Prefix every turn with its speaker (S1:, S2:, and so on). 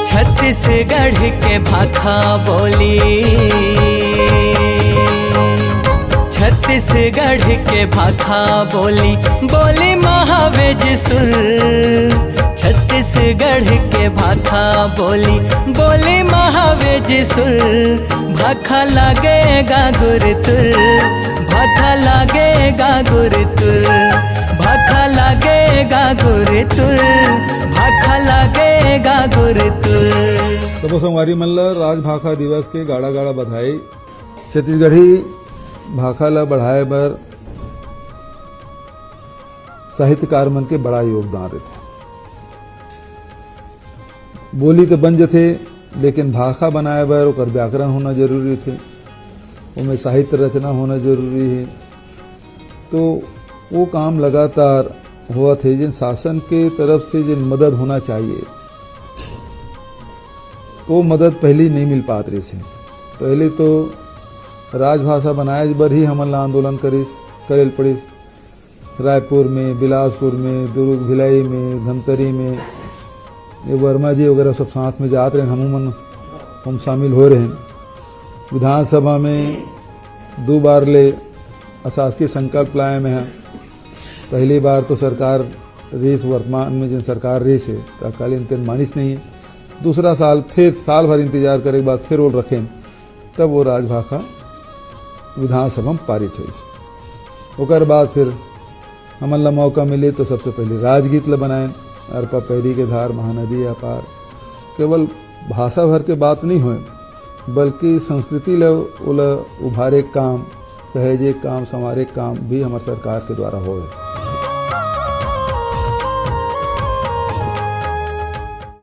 S1: छत्तीसगढ़ के भाखा बोली, छत्तीसगढ़ के भाखा बोली, बोली महावेज सुर। छत्तीसगढ़ के भाखा बोली, बोली महावेज सुर। भाखा लागेगा गुरुतुर, भाखा लागेगा गुरुतुर, भाखा लागेगा गुरुतुर, भाखा लागेगा गुरुतुर।
S2: तबो संगवारी मन ल राज भाखा दिवस के गाड़ा गाड़ा बधाई। छत्तीसगढ़ी भाखा ला बढ़ाए बर साहित्यकार मन के बड़ा योगदान रहते। बोली तो बन जथे, लेकिन भाखा बनाए बर ओकर व्याकरण होना जरूरी थे, उनमें साहित्य रचना होना जरूरी है। तो वो काम लगातार हुआ थे, जिन शासन के तरफ से जिन मदद होना चाहिए तो मदद पहले नहीं मिल पात रही से। पहले तो राजभाषा बनाए बर ही हमन ला आंदोलन करेल पड़िस। रायपुर में, बिलासपुर में, दुर्ग, भिलाई में, धमतरी में, ये वर्मा जी वगैरह सब साथ में जात रहे, हम शामिल हो रहे हैं। विधानसभा में 2 बार ले अशासकीय संकल्प लाए में है। पहली बार तो सरकार रेस, वर्तमान में जिन सरकार रेस है तत्कालीन तेन मानिस नहीं है। दूसरा साल फिर साल भर इंतजार करे के बाद फिर वो रखें, तब वो राजभाषा विधानसभा में पारित हुई। ओकर बाद फिर हमन ला मौका मिले तो सबसे पहले राजगीत ला बनाए, अरपा पैरी के धार महानदी अपार। केवल भाषा भर के बात नहीं हुए, बल्कि संस्कृति ला उभारे काम, सहेजे काम, संवारे काम भी हमारे सरकार के द्वारा होए।